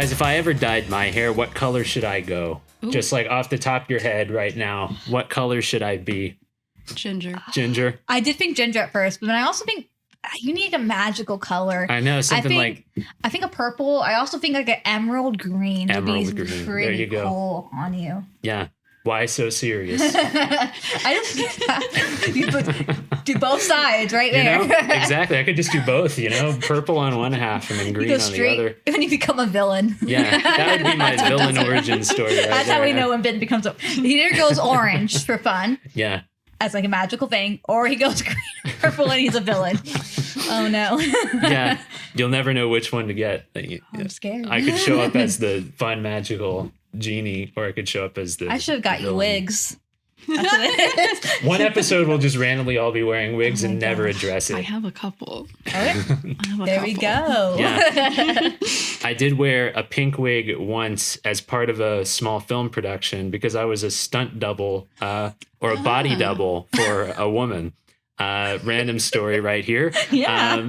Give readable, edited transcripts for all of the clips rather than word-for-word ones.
Guys, if I ever dyed my hair, what color should I go? Ooh. Just like off the top of your head right now, what color should I be? Ginger. Ginger? I did think ginger at first, but then I also think you need a magical color. I know, something I think a purple. I also think like an emerald green. Emerald green. There you go. Cool on you. Yeah. Why so serious? I just you do both sides right there. You know? Exactly. I could just do both, purple on one half and then green on the other. When you become a villain. Yeah, that would be my villain origin story. Right That's there. how we know when Ben becomes he either goes orange for fun. Yeah. As like a magical thing, or he goes green or purple and he's a villain. Oh no. Yeah. You'll never know which one to get. I'm scared. I could show up as the fun magical genie, or I could show up as the I should have got you wigs. That's what it is. One episode we'll just randomly all be wearing wigs and never address it. I have a couple. There we go. Yeah. I did wear a pink wig once as part of a small film production because I was a stunt double or a body double for a woman. Random story right here. Yeah.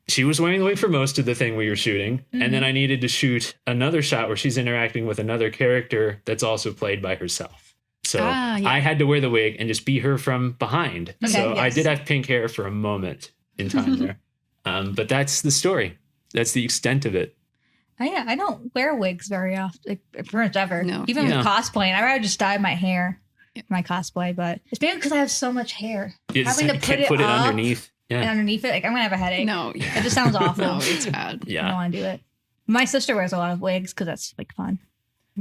She was wearing the wig for most of the thing we were shooting. Mm-hmm. And then I needed to shoot another shot where she's interacting with another character that's also played by herself. So I had to wear the wig and just be her from behind. Okay, so yes. I did have pink hair for a moment in time there. But that's the story. That's the extent of it. Yeah, I don't wear wigs very often, like, pretty much ever. No. Even with cosplaying, I'd rather just dye my hair, my cosplay. But it's maybe because I have so much hair. Having to put it underneath. Yeah. And underneath it, like I'm gonna have a headache. No, it just sounds awful. No, it's bad. Yeah, I don't want to do it. My sister wears a lot of wigs because that's like fun.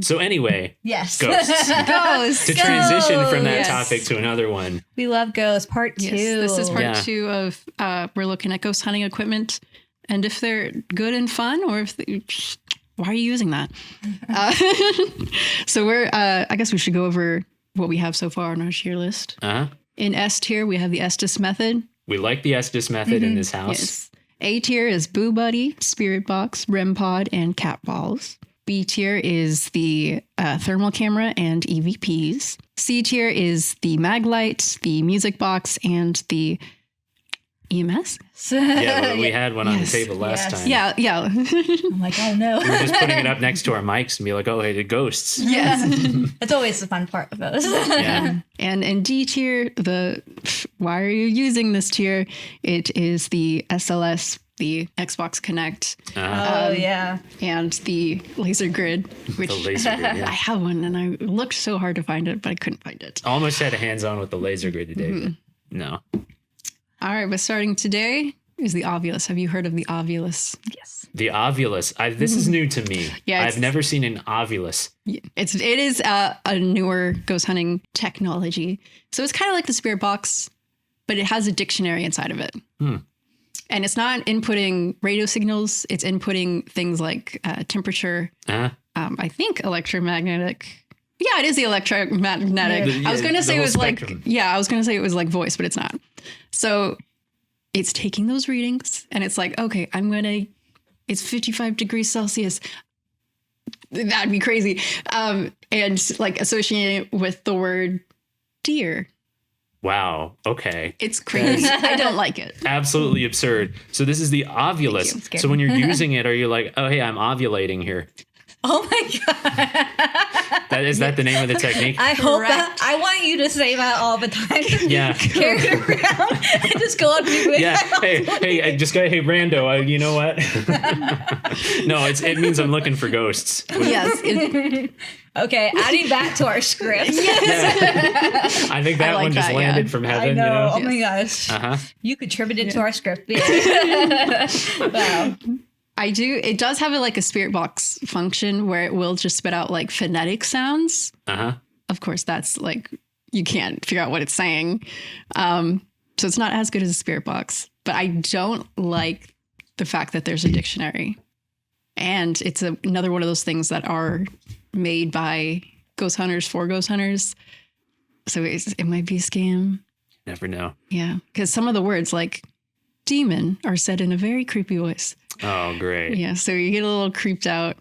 So anyway, yes, ghosts. Ghosts. To transition from that topic to another one, we love ghosts. Part 2. This is part 2 of we're looking at ghost hunting equipment, and if they're good and fun, or if why are you using that? So we're I guess we should go over what we have so far on our tier list. In S tier, we have the Estes method. We like the Estes method in this house. Yes. A tier is Boo Buddy, Spirit Box, REM Pod, and Cat Balls. B tier is the thermal camera and EVPs. C tier is the mag light, the music box, and the EMS. Yeah, well, we had one on the table last time. Yeah. I'm like, oh no. We were just putting it up next to our mics and be like, oh, hey, the ghosts. Yes. That's always the fun part of those. Yeah. And in D tier, why are you using this tier? It is the SLS, the Xbox Connect. And the laser grid, which the laser grid, yeah. I have one and I looked so hard to find it, but I couldn't find it. Almost had a hands-on with the laser grid today, but no. All right, but starting today is the Ovulus. Have you heard of the Ovulus? Yes. The Ovulus. This is new to me. Yeah, I've never seen an Ovulus. It is a newer ghost hunting technology. So it's kind of like the Spirit Box, but it has a dictionary inside of it. And it's not inputting radio signals. It's inputting things like temperature. I think electromagnetic. Yeah, it is the electromagnetic. Yeah. I was going to say it was spectrum. I was going to say it was like voice, but it's not. So it's taking those readings and it's like, okay, it's 55 degrees Celsius. That'd be crazy. And like associating it with the word deer. Wow. Okay. It's crazy. I don't like it. Absolutely absurd. So this is the Ovulus. So when you're using it, are you like, oh, hey, I'm ovulating here? Oh my God. Is that the name of the technique? I hope that. I want you to say that all the time. Yeah. Carry it around and just go on me with yeah. Hey, just go, hey, Rando, you know what? No, it means I'm looking for ghosts. Yes. Okay, adding that to our script. Yes. I think that one just landed from heaven. I know. You know? Oh my gosh. You contributed to our script. Wow. I do. It does have a Spirit Box function where it will just spit out like phonetic sounds. Of course, that's like, you can't figure out what it's saying. So it's not as good as a Spirit Box, but I don't like the fact that there's a dictionary. And it's another one of those things that are made by ghost hunters for ghost hunters. So it might be a scam. Never know. Yeah. Because some of the words like demon are said in a very creepy voice. Oh, great. Yeah, so you get a little creeped out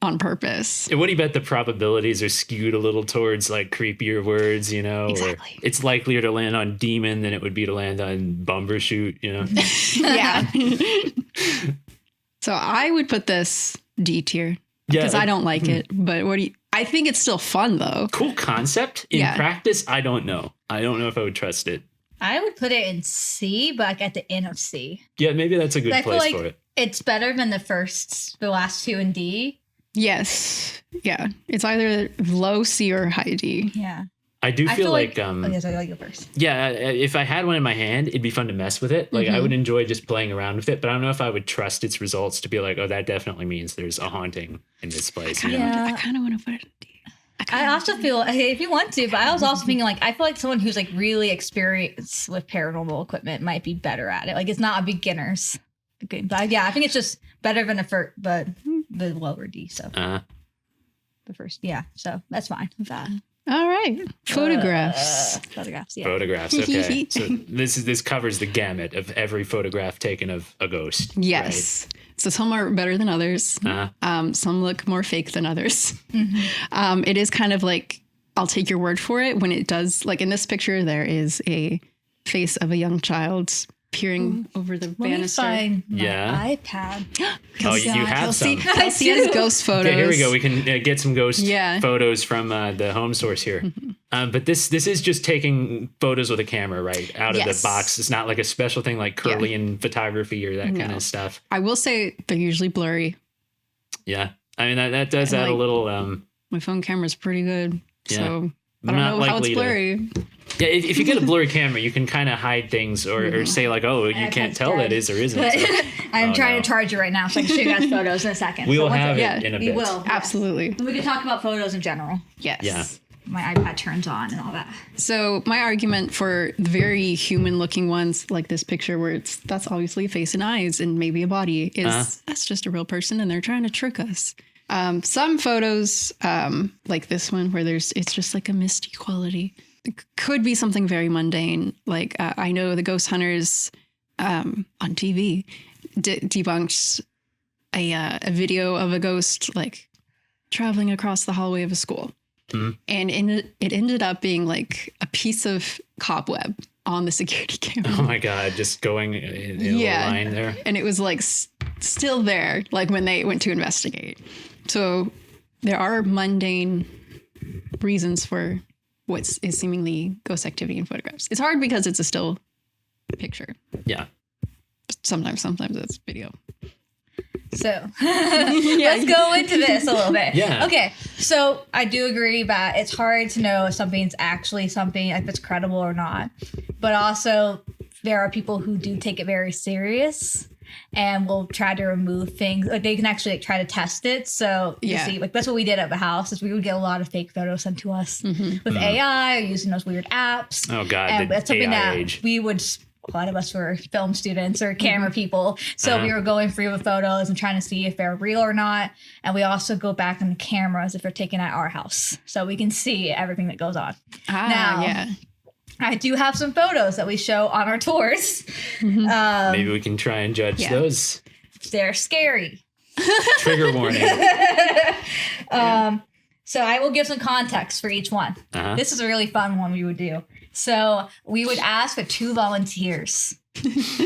on purpose. What do you bet the probabilities are skewed a little towards like creepier words, you know? Exactly. Or it's likelier to land on demon than it would be to land on bumbershoot, you know? Yeah. So I would put this D tier. because I don't like it. But I think it's still fun though. Cool concept. In practice, I don't know. I don't know if I would trust it. I would put it in C, but like at the end of C. Yeah, maybe that's a good place for it. It's better than the last two in D. Yes. Yeah. It's either low C or high D. Yeah. I feel like yes, I go first. Yeah, if I had one in my hand, it'd be fun to mess with it. Like I would enjoy just playing around with it, but I don't know if I would trust its results to be like, oh, that definitely means there's a haunting in this place. I kind of want to put it in D. I also feel, if you want to, but I was also thinking like, I feel like someone who's like really experienced with paranormal equipment might be better at it. Like it's not a beginner's game. But yeah, I think it's just better than but the lower D. So the first, so that's fine with that. All right. Photographs. Yeah. Photographs. Okay. So this covers the gamut of every photograph taken of a ghost. Yes. Right? So some are better than others. Some look more fake than others. It is kind of like, I'll take your word for it when it does. Like in this picture, there is a face of a young child peering over the banister. Find my iPad. Oh, you have some. Kelsey has ghost photos. Okay, here we go. We can get some ghost photos from the home source here. But this is just taking photos with a camera right out of the box. It's not like a special thing like Kirlian photography or that kind of stuff. I will say they're usually blurry. Yeah. I mean, that does add a little... my phone camera's pretty good. So I don't know how it's blurry. Yeah, if you get a blurry camera, you can kind of hide things or say like, oh, you can't tell that is or isn't. So. I'm trying to charge you right now, so I can show you guys photos in a second. We will have it in a bit. We will. Absolutely. We can talk about photos in general. Yes. Yeah. My iPad turns on and all that. So my argument for the very human-looking ones, like this picture where that's obviously a face and eyes and maybe a body, is that's just a real person and they're trying to trick us. Some photos, like this one, where it's just like a misty quality. It could be something very mundane. Like I know the Ghost Hunters on TV debunked a video of a ghost like traveling across the hallway of a school. And it ended up being like a piece of cobweb on the security camera. Oh my God, just going in a line there. And it was like still there, like when they went to investigate. So there are mundane reasons for what is seemingly ghost activity in photographs. It's hard because it's a still picture. Yeah. Sometimes it's video. So let's go into this a little bit. Yeah. Okay. So I do agree that it's hard to know if something's actually something, if it's credible or not. But also there are people who do take it very serious and will try to remove things. Like they can actually try to test it. So you see, like that's what we did at the house is we would get a lot of fake photos sent to us with AI or using those weird apps. Oh God. And that's something that age. we would. A lot of us were film students or camera people. So we were going through the photos and trying to see if they're real or not. And we also go back on the cameras if they're taken at our house. So we can see everything that goes on. I do have some photos that we show on our tours. Maybe we can try and judge those. They're scary. Trigger warning. So I will give some context for each one. This is a really fun one we would do. So we would ask for 2 volunteers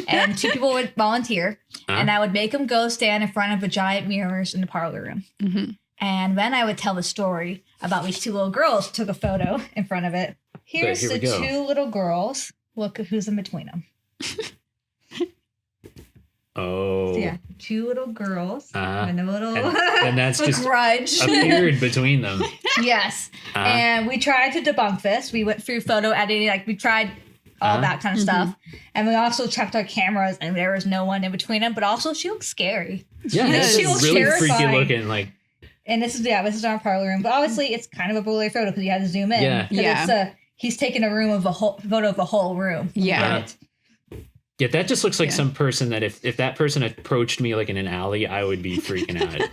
and 2 people would volunteer and I would make them go stand in front of the giant mirrors in the parlor room. And then I would tell the story about these 2 little girls who took a photo in front of it. Here's the 2 little girls. Look who's in between them. Oh. So 2 little girls and a little and that's just grudge appeared between them. Yes. And we tried to debunk this. We went through photo editing, like we tried all that kind of stuff. And we also checked our cameras and there was no one in between them, but also she looks scary. Yeah, she looks really terrifying. Freaky looking like. And this is our parlor room, but obviously it's kind of a blurry photo because you had to zoom in. It's he's taking a room of a whole photo of the whole room. Yeah. Yeah, that just looks like some person that if that person approached me like in an alley, I would be freaking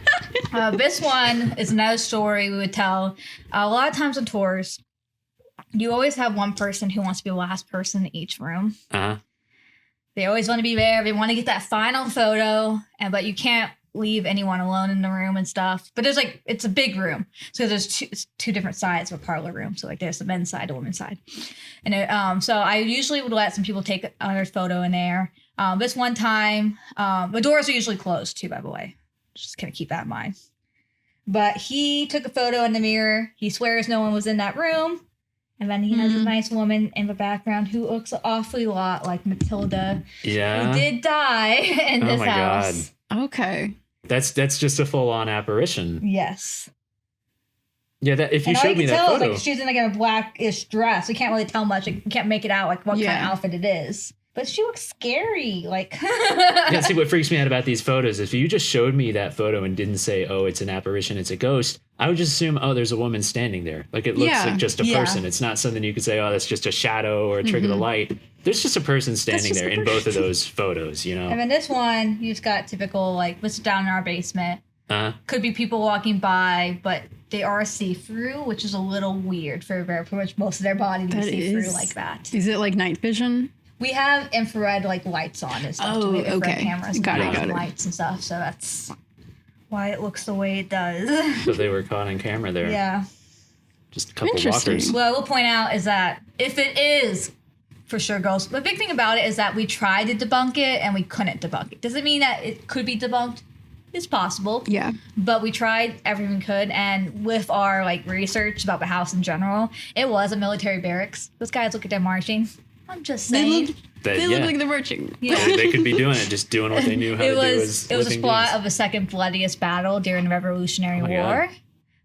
out. This one is another story we would tell. A lot of times on tours, you always have one person who wants to be the last person in each room. They always want to be there. They want to get that final photo, but you can't leave anyone alone in the room and stuff. But there's it's a big room. So there's two different sides of a parlor room. So there's the men's side, the women's side. And so I usually would let some people take another photo in there. This one time, the doors are usually closed too, by the way. Just kind of keep that in mind. But he took a photo in the mirror. He swears no one was in that room. And then he has a nice woman in the background who looks an awfully lot like Matilda. Yeah. Who did die in this house. God. Okay. That's just a full-on apparition. Yes. Yeah, that if you showed me that photo. Like she's in like a blackish dress. We can't really tell much. Like, you can't make it out like what kind of outfit it is. But she looks scary. Like yeah, see what freaks me out about these photos. If you just showed me that photo and didn't say, oh, it's an apparition, it's a ghost, I would just assume, oh, there's a woman standing there. Like it looks like just a person. It's not something you could say, oh, that's just a shadow or a trick of the light. There's just a person standing there in both of those photos, you know? And then this one, you just got typical, like, what's down in our basement. Could be people walking by, but they are see-through, which is a little weird for pretty much most of their body to be see-through like that. Is it like night vision? We have infrared like lights on and stuff. We have infrared cameras and lights and stuff, so that's why it looks the way it does. So they were caught on camera there. Yeah. Just a couple walkers. What I will point out is that if it is for sure ghost, the big thing about it is that we tried to debunk it and we couldn't debunk it. Does it mean that it could be debunked? It's possible. Yeah. But we tried everything we could, and with our like research about the house in general, it was a military barracks. Those guys look at their marching. I'm just saying. They look like they're marching. Yeah. They could be doing it, just doing what they knew how to do. It was a spot of the second bloodiest battle during the Revolutionary War.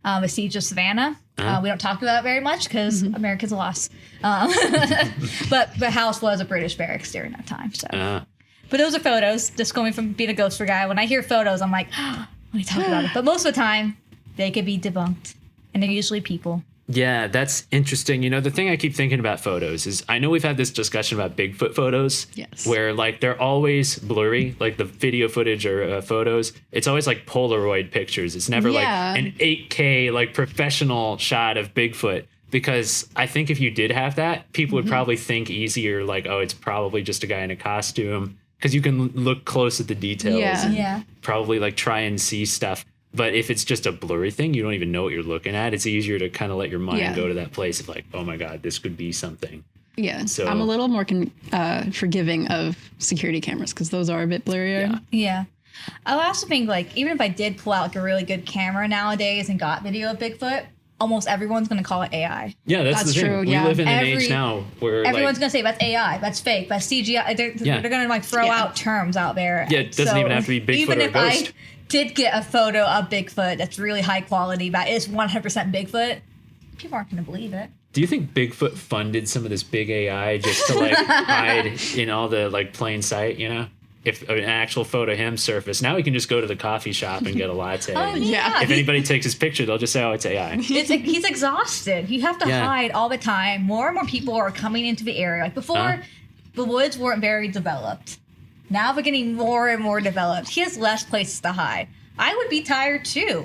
The Siege of Savannah. We don't talk about it very much because Americans lost. But the house was a British barracks during that time. So. But those are photos, just going from being a ghost for guy. When I hear photos, I'm like, let me talk about it. But most of the time, they could be debunked. And they're usually people. Yeah, that's interesting. You know, the thing I keep thinking about photos is I know we've had this discussion about Bigfoot photos. Yes. Where, like, they're always blurry. Like, the video footage or photos, it's always, like, Polaroid pictures. It's never, like, an 8K, like, professional shot of Bigfoot. Because I think if you did have that, people would probably think easier, like, oh, it's probably just a guy in a costume. Because you can look close at the details. Yeah. Probably, like, try and see stuff. But if it's just a blurry thing, you don't even know what you're looking at. It's easier to kind of let your mind go to that place of like, oh my God, this could be something. Yeah. So I'm a little more forgiving of security cameras because those are a bit blurrier. Yeah. I also think like, even if I did pull out like a really good camera nowadays and got video of Bigfoot, almost everyone's going to call it AI. Yeah, that's the thing. True, we live in an age now where everyone's going to say that's AI, that's fake, that's CGI. They're going to like throw out terms out there. Yeah, it doesn't even have to be Bigfoot or a ghost. I did get a photo of Bigfoot that's really high quality, that is 100% Bigfoot, people aren't going to believe it. Do you think Bigfoot funded some of this big AI just to like hide in all the like plain sight, you know? If an actual photo of him surfaced, now we can just go to the coffee shop and get a latte. If anybody takes his picture, they'll just say, oh, it's AI. He's exhausted. You have to hide all the time. More and more people are coming into the area. Like before, the woods weren't very developed. Now they're getting more and more developed. He has less places to hide. I would be tired too.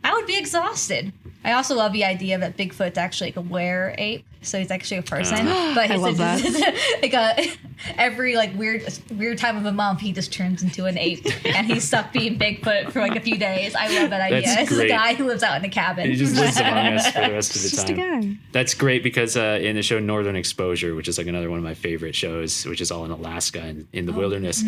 I would be exhausted. I also love the idea that Bigfoot's actually like a were-ape, so he's actually a person. But I love that. Like every like weird time of the month, he just turns into an ape, and he's stuck being Bigfoot for like a few days. I love that idea. That's it's great. a guy who lives out in a cabin. He just lives among us for the rest of the Just time. a guy. That's great because in the show Northern Exposure, which is like another one of my favorite shows, which is all in Alaska and in the wilderness,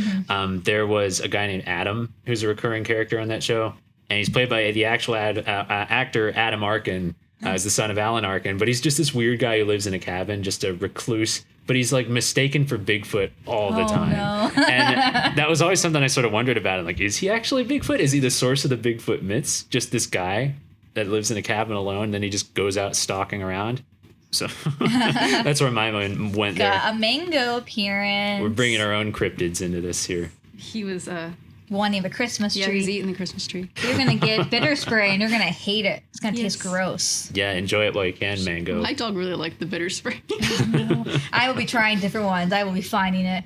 there was a guy named Adam who's a recurring character on that show. And he's played by the actual actor Adam Arkin, as the son of Alan Arkin. But he's just this weird guy who lives in a cabin, just a recluse. But he's like mistaken for Bigfoot all the time. No. And that was always something I sort of wondered about. Like, is he actually Bigfoot? Is he the source of the Bigfoot myths? Just this guy that lives in a cabin alone, and then he just goes out stalking around? So that's where my mind went there. Got a mango appearance. We're bringing our own cryptids into this here. He was wanting the Christmas tree. Yeah, he's eating the Christmas tree. You're going to get bitter spray and you're going to hate it. It's going to taste gross. Yeah, enjoy it while you can, Mango. My dog really liked the bitter spray. I will be trying different ones. I will be finding it.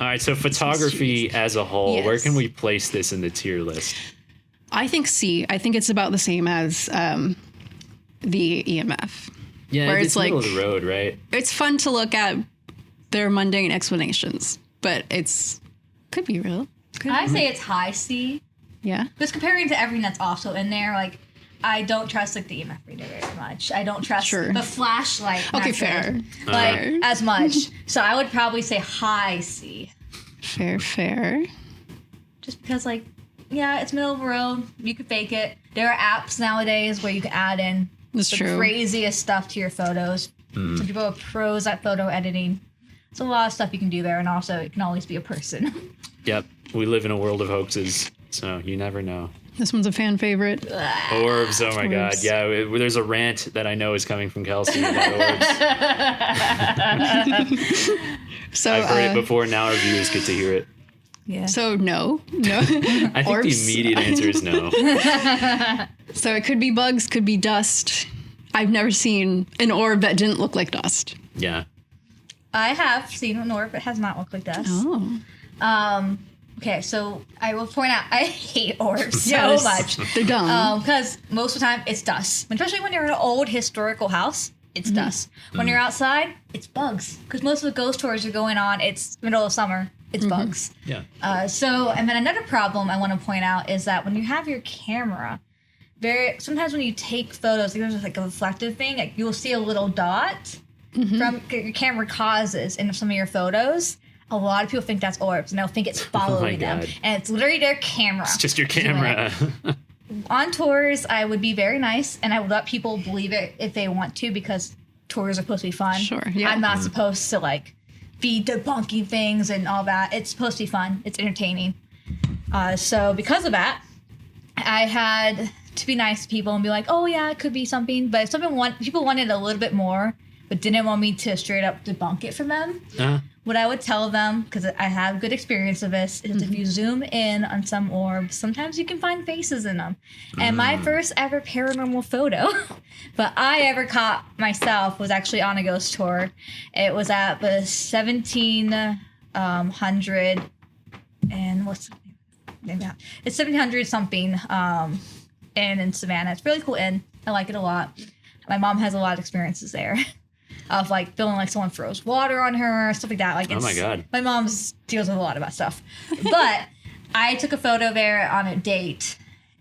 All right, so photography as a whole, where can we place this in the tier list? I think C. I think it's about the same as the EMF. Yeah, where it's middle of the road, right? It's fun to look at their mundane explanations, but could be real. I say it's high C. Yeah. Just comparing to everything that's also in there, like, I don't trust, like, the EMF reader very much. I don't trust the flashlight. Okay, fair. Like, as much. So I would probably say high C. Fair. Just because, like, yeah, it's middle of the road. You can fake it. There are apps nowadays where you can add in craziest stuff to your photos. Some people are pros at photo editing. There's a lot of stuff you can do there, and also it can always be a person. Yep. We live in a world of hoaxes, so you never know. This one's a fan favorite. Orbs, oh my God. Yeah, there's a rant that I know is coming from Kelsey about orbs. So I've heard it before, now our viewers get to hear it. Yeah. So no. I think the immediate answer is no. So it could be bugs, could be dust. I've never seen an orb that didn't look like dust. Yeah. I have seen an orb that has not looked like dust. Oh. Okay, so I will point out I hate orbs so much. They're dumb. Because most of the time it's dust. Especially when you're in an old historical house, it's dust. When you're outside, it's bugs. Because most of the ghost tours are going on, it's middle of summer, it's bugs. Yeah. And then another problem I want to point out is that when you have your camera, sometimes when you take photos, there's like a reflective thing, like you'll see a little dot from your camera causes in some of your photos. A lot of people think that's orbs, and they'll think it's following them. And it's literally their camera. It's just your camera. On tours, I would be very nice, and I would let people believe it if they want to, because tours are supposed to be fun. Sure, yeah. I'm not supposed to, like, be debunking things and all that. It's supposed to be fun. It's entertaining. So because of that, I had to be nice to people and be like, oh, yeah, it could be something. But if people wanted a little bit more, but didn't want me to straight up debunk it for them, what I would tell them, because I have good experience of this, is if you zoom in on some orbs, sometimes you can find faces in them. And my first ever paranormal photo, but I ever caught myself, was actually on a ghost tour. It was at the 1700 and what's the name? It's 1700 something inn in Savannah. It's a really cool inn. I like it a lot. My mom has a lot of experiences there. Of like feeling like someone throws water on her, stuff like that. Like, oh my God. My mom deals with a lot of that stuff. But I took a photo there on a date,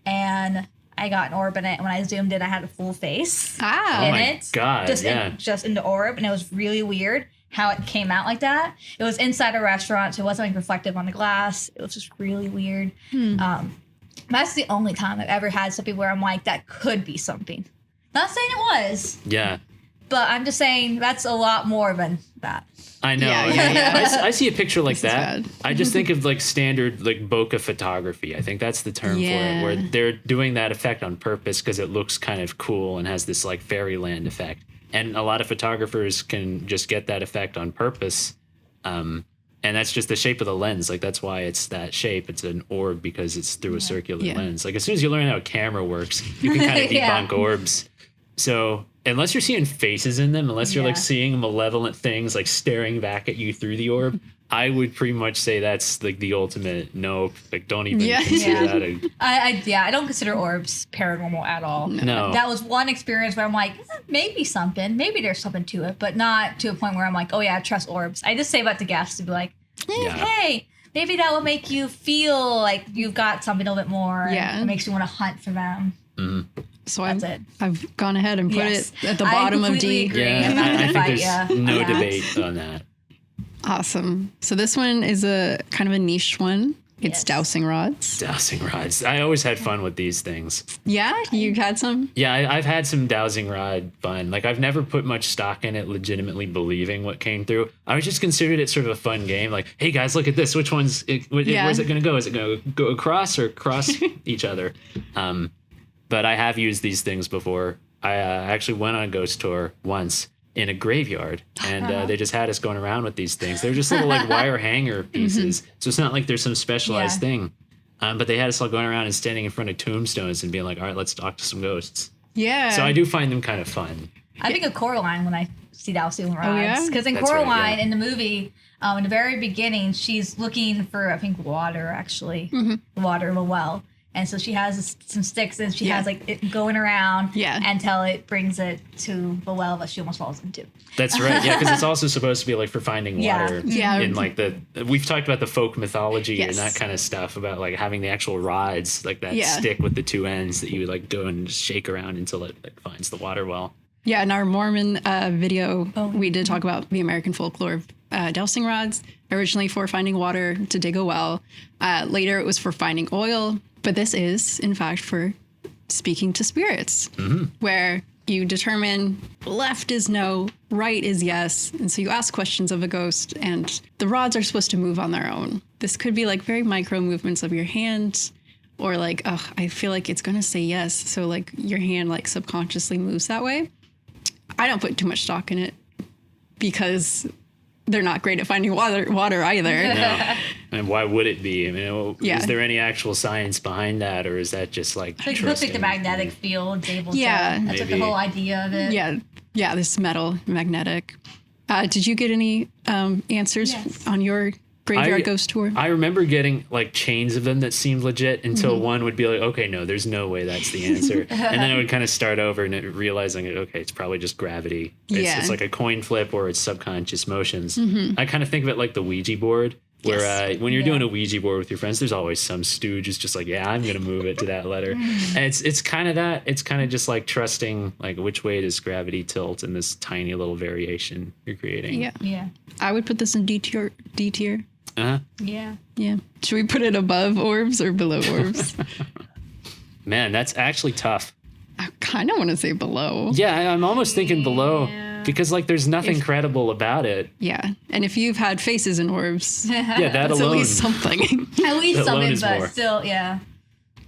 and I got an orb in it. And when I zoomed in, I had a full face oh my God, just in the orb, and it was really weird how it came out like that. It was inside a restaurant, so it wasn't like reflective on the glass. It was just really weird. That's the only time I've ever had something where I'm like, that could be something. Not saying it was. Yeah. But I'm just saying that's a lot more than that. I know. Yeah. I see a picture like that. I just think of like standard like bokeh photography. I think that's the term for it, where they're doing that effect on purpose because it looks kind of cool and has this like fairyland effect. And a lot of photographers can just get that effect on purpose. And that's just the shape of the lens. Like that's why it's that shape. It's an orb because it's through a circular lens. Like as soon as you learn how a camera works, you can kind of debunk orbs. So unless you're seeing faces in them, unless you're like seeing malevolent things like staring back at you through the orb, I would pretty much say that's like the ultimate nope. Like don't even consider that. I don't consider orbs paranormal at all. No. That was one experience where I'm like, maybe something, maybe there's something to it, but not to a point where I'm like, oh yeah, I trust orbs. I just say about the guests to be like, hey, maybe that will make you feel like you've got something a little bit more. Yeah. It makes you want to hunt for them. Mm-hmm. So I've gone ahead and put it at the bottom of D. Agree. I think there's no debate on that. Awesome. So this one is a kind of a niche one. It's dowsing rods. Dowsing rods. I always had fun with these things. Yeah? You had some? Yeah, I've had some dowsing rod fun. Like I've never put much stock in it legitimately believing what came through. I just considered it sort of a fun game. Like, hey guys, look at this. Which where's it going to go? Is it going to go across or cross each other? But I have used these things before. I actually went on a ghost tour once in a graveyard, and they just had us going around with these things. They're just little like wire hanger pieces. So it's not like there's some specialized thing. But they had us all going around and standing in front of tombstones and being like, all right, let's talk to some ghosts. Yeah. So I do find them kind of fun. I think of Coraline when I see dowsing rods. Because in Coraline, in the movie, in the very beginning, she's looking for, I think, water, actually. Water in a well. And so she has some sticks and she has like it going around until it brings it to the well that she almost falls into. That's right. Yeah, because it's also supposed to be like for finding water. Yeah. In like we've talked about the folk mythology and that kind of stuff about like having the actual rods, like that stick with the two ends that you would like go and shake around until it like finds the water well. Yeah, in our Mormon video, we did talk about the American folklore of dowsing rods, originally for finding water to dig a well. Later, it was for finding oil. But this is, in fact, for speaking to spirits, where you determine left is no, right is yes. And so you ask questions of a ghost, and the rods are supposed to move on their own. This could be like very micro movements of your hand, or like, oh, I feel like it's going to say yes. So like your hand like subconsciously moves that way. I don't put too much stock in it because they're not great at finding water either. No. And why would it be? I mean, is there any actual science behind that, or is that just like it looks like the magnetic field's able to. That's like the whole idea of it. Yeah, this metal magnetic. Did you get any answers on your graveyard ghost tour? I remember getting like chains of them that seemed legit until one would be like, okay, no, there's no way that's the answer. And then it would kind of start over and realizing, okay, it's probably just gravity. It's like a coin flip or it's subconscious motions. I kind of think of it like the Ouija board, where when you're doing a Ouija board with your friends, there's always some stooge who's just like, yeah, I'm going to move it to that letter. And it's kind of that. It's kind of just like trusting, like, which way does gravity tilt in this tiny little variation you're creating. Yeah. I would put this in D tier. Uh-huh. Yeah. Should we put it above orbs or below orbs? Man, that's actually tough. I kind of want to say below. Yeah, I'm almost thinking below because like there's nothing credible about it. Yeah, and if you've had faces in orbs, that that's alone. At least something. At least something, but more. still, yeah.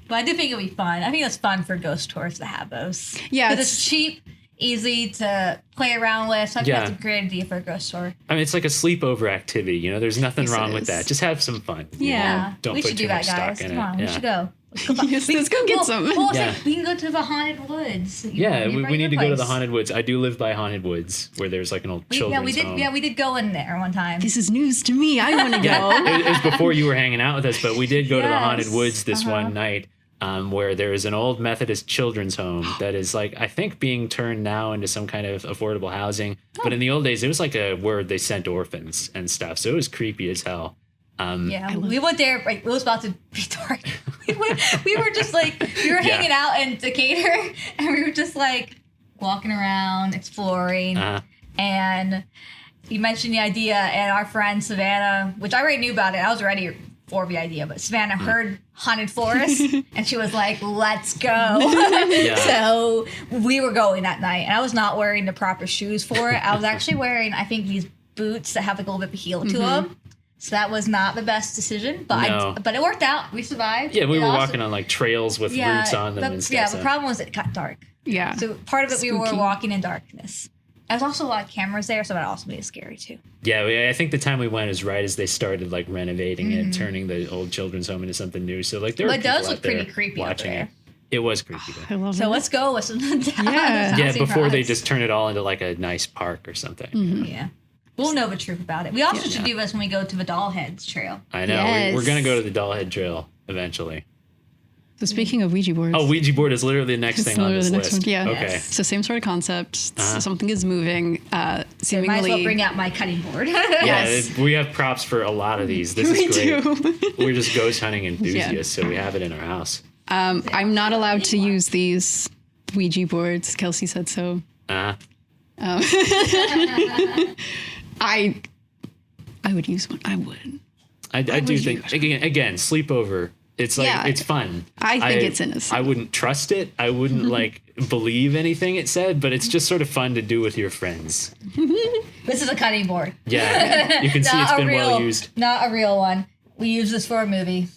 But I do think it'll be fun. I think it's fun for ghost tours to have those. Yeah, it's cheap, easy to play around with. So I think that's a great idea for a ghost tour. I mean, it's like a sleepover activity. You know, there's nothing wrong with that. Just have some fun. Yeah, Don't we put should too do that, much guys. stock in Come on, it. we should go. Let's go get some. Well, we can go to the haunted woods. We need to go to the haunted woods. I do live by haunted woods where there's like an old children's home. Yeah, we did go in there one time. This is news to me. I want to go. It was before you were hanging out with us, but we did go to the haunted woods this one night. Where there is an old Methodist children's home that is like, I think being turned now into some kind of affordable housing. But in the old days, it was like where they sent orphans and stuff. So it was creepy as hell. We went there, like, it was about to be dark. we were just like, we were hanging out in Decatur and we were just like walking around, exploring. And you mentioned the idea, and our friend Savannah, which I already knew about it, I was ready for the idea, but Savannah heard haunted forest and she was like, let's go. So we were going that night, and I was not wearing the proper shoes for it. I was actually wearing, I think, these boots that have like a little bit of heel to them. So that was not the best decision, but but it worked out. We survived. Yeah, we were walking on like trails with roots on them and stuff. Yeah, the problem was it got dark. Yeah. So part of it, we were walking in darkness. There's also a lot of cameras there, so that also made it scary too. Yeah, I think the time we went is right as they started like renovating it, turning the old children's home into something new. So like there were people does look out there pretty creepy watching out there. It was creepy. I love it. So let's go with some before they just turn it all into like a nice park or something. Yeah. We'll know the truth about it. We also should do this when we go to the Dollheads Trail. I know. Yes. We're going to go to the Dollhead Trail eventually. So speaking of Ouija boards. Oh, Ouija board is literally the next thing on this list. Yeah. Okay. So same sort of concept. Something is moving. Seemingly. Might as well bring out my cutting board. Yeah, we have props for a lot of these. This is great. We're just ghost hunting enthusiasts, so we have it in our house. I'm not allowed to use these Ouija boards. Kelsey said so. I would use one. I would. I do think again sleepover. It's like it's fun. I think it's innocent. I wouldn't trust it. I wouldn't like believe anything it said, but it's just sort of fun to do with your friends. This is a cutting board. Yeah, you can see it's been well used. Not a real one. We used this for a movie.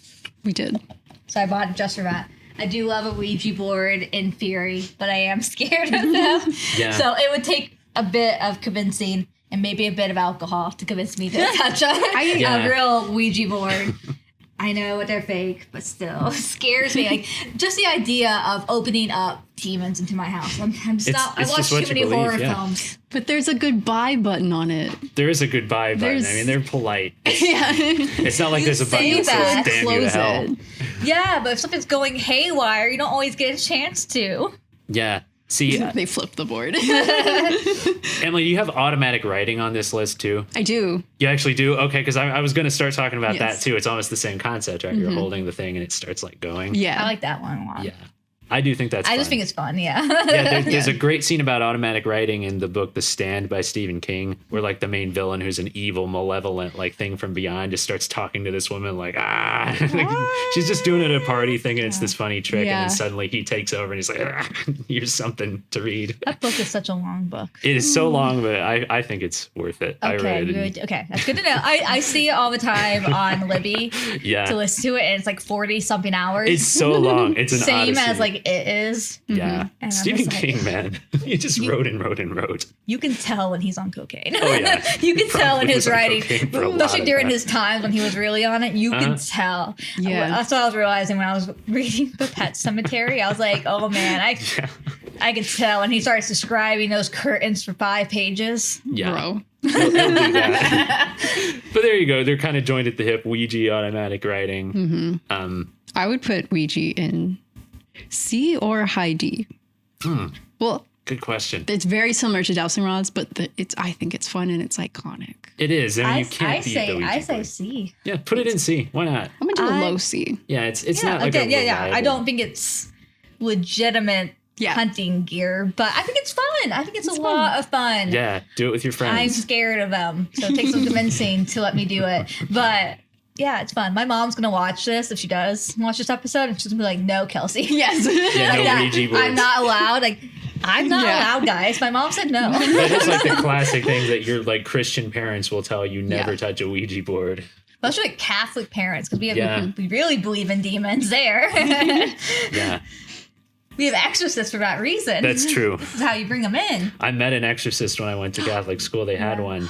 We did. So I bought it just for that. I do love a Ouija board in theory, but I am scared of them. Yeah. So it would take a bit of convincing and maybe a bit of alcohol to convince me to touch a real Ouija board. I know they're fake, but still, it scares me. Like, just the idea of opening up demons into my house. I watch too many horror films. But there's a goodbye button on it. There is a goodbye button. I mean, they're polite. It's not like there's a button that says damn you to hell. Yeah, but if something's going haywire, you don't always get a chance to. Yeah. See, they flipped the board. Emily, you have automatic writing on this list too? I do. You actually do? Okay, because I was going to start talking about that too. It's almost the same concept, right? You're holding the thing and it starts like going. Yeah. I like that one a lot. Yeah. I do think that's I fun. just think it's fun. Yeah. There's a great scene about automatic writing in the book The Stand by Stephen King, where like the main villain, who's an evil, malevolent like thing from beyond, just starts talking to this woman like, she's just doing it at a party thinking it's this funny trick. And then suddenly he takes over and he's like, here's something to read. That book is such a long book. It is so long, but I think it's worth it. I read it. Okay. That's good to know. I see it all the time on Libby to listen to it. And it's like 40 something hours. It's so long. It's an same odyssey. as like it is. Yeah. Stephen King, man. He just wrote and wrote and wrote. You can tell when he's on cocaine. Oh, yeah. You can tell in his writing, especially during that. his times when he was really on it. You can tell. Yeah. That's what I was realizing when I was reading The Pet Cemetery. I was like, oh man, I could tell when he starts describing those curtains for 5 pages. Yeah. Bro. He'll do that. But there you go. They're kind of joined at the hip. Ouija, automatic writing. I would put Ouija in C or high D. Well, good question. it's very similar to dowsing rods, but I think it's fun and it's iconic. It is. I mean, you can't beat the Ouija I say board. C. Yeah, put it in C. Why not? I'm gonna do a low C. Yeah, it's not like a reliable. I don't think it's legitimate hunting gear, but I think it's fun. I think it's a lot of fun. Yeah, do it with your friends. I'm scared of them, so it takes some convincing to let me do it. But yeah, it's fun. My mom's gonna watch this if she does watch this episode, and she's gonna be like, "No, Kelsey." Yes. Yeah, no Ouija boards. I'm not allowed. Like, I'm not allowed, guys. My mom said no. That is like the classic thing that your like Christian parents will tell you: never touch a Ouija board. Especially like Catholic parents, because we really believe in demons there. Yeah. We have exorcists for that reason. That's true. This is how you bring them in. I met an exorcist when I went to Catholic school. They had one.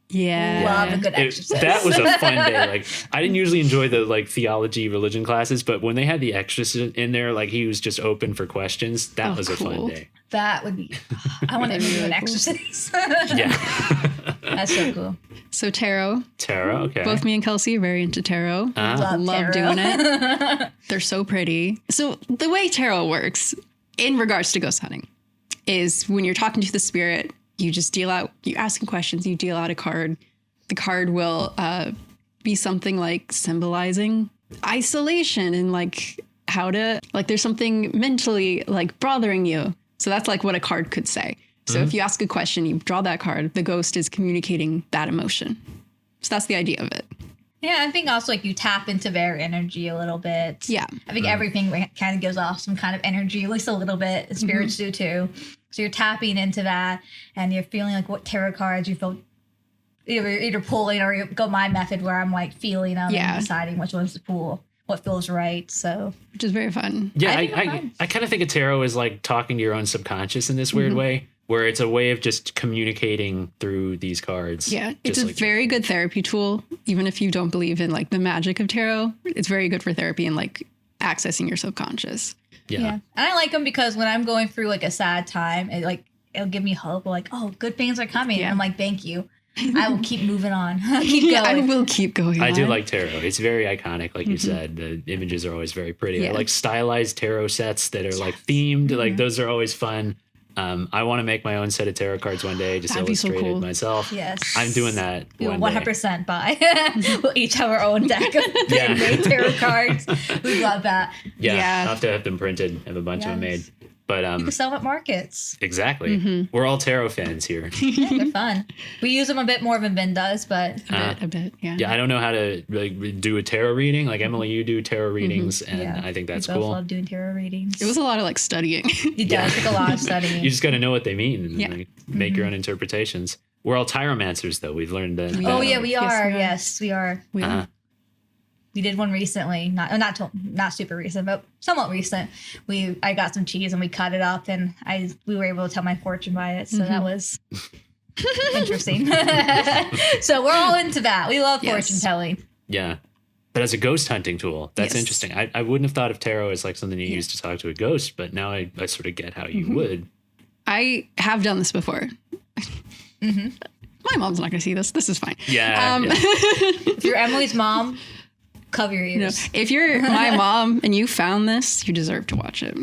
Yeah. Love a good exorcist. That was a fun day. Like, I didn't usually enjoy the like theology religion classes, but when they had the exorcist in there, like he was just open for questions. That was a fun day. That would be. I want to be an exorcist. Yeah. That's so cool. So tarot. Tarot, okay. Both me and Kelsey are very into tarot. Love tarot. Doing it. They're so pretty. So the way tarot works in regards to ghost hunting is when you're talking to the spirit, you just you ask them questions, you deal out a card. The card will be something like symbolizing isolation and like how to, like there's something mentally like bothering you. So that's like what a card could say. So if you ask a question, you draw that card, the ghost is communicating that emotion. So that's the idea of it. Yeah, I think also like you tap into their energy a little bit. Yeah. I think everything kind of gives off some kind of energy, at least a little bit. Spirits do too. So you're tapping into that and you're feeling like what tarot cards you feel either pulling, or you go my method where I'm like feeling them and deciding which ones to pull, what feels right. So, which is very fun. Yeah, I kind of think of tarot as like talking to your own subconscious in this weird way, where it's a way of just communicating through these cards. Yeah, it's a very good therapy tool. Even if you don't believe in like the magic of tarot, it's very good for therapy and like accessing your subconscious. Yeah. And I like them because when I'm going through like a sad time, it'll give me hope. Like, oh, good things are coming. Yeah. I'm like, thank you. I will keep moving on. Keep going. I will keep going. I do like tarot. It's very iconic, like you said. The images are always very pretty. Yeah. I like stylized tarot sets that are like themed. Like those are always fun. I want to make my own set of tarot cards one day, just illustrated myself. Yes. I'm doing that. We'll 100% buy. We'll each have our own deck of made tarot cards. We love that. Yeah. I'll have to have them printed, have a bunch of them made. But you can sell them at markets. Exactly. We're all tarot fans here. Yeah, they're fun. We use them a bit more than Ben does, but a bit. Yeah, I don't know how to really do a tarot reading. Like Emily, you do tarot readings, and I think that's cool. I love doing tarot readings. It was a lot of like studying. It does take a lot of studying. You just got to know what they mean and like, make your own interpretations. We're all tyromancers, though. We've learned that. Oh yeah, we are. Yes, we are. We did one recently, not super recent, but somewhat recent. I got some cheese and we cut it up, and we were able to tell my fortune by it. So that was interesting. So we're all into that. We love fortune telling. Yeah, but as a ghost hunting tool, that's interesting. I wouldn't have thought of tarot as like something you use to talk to a ghost, but now I sort of get how you would. I have done this before. My mom's not going to see this. This is fine. Yeah. If you're Emily's mom, cover your ears. No, if you're my mom and you found this, you deserve to watch it.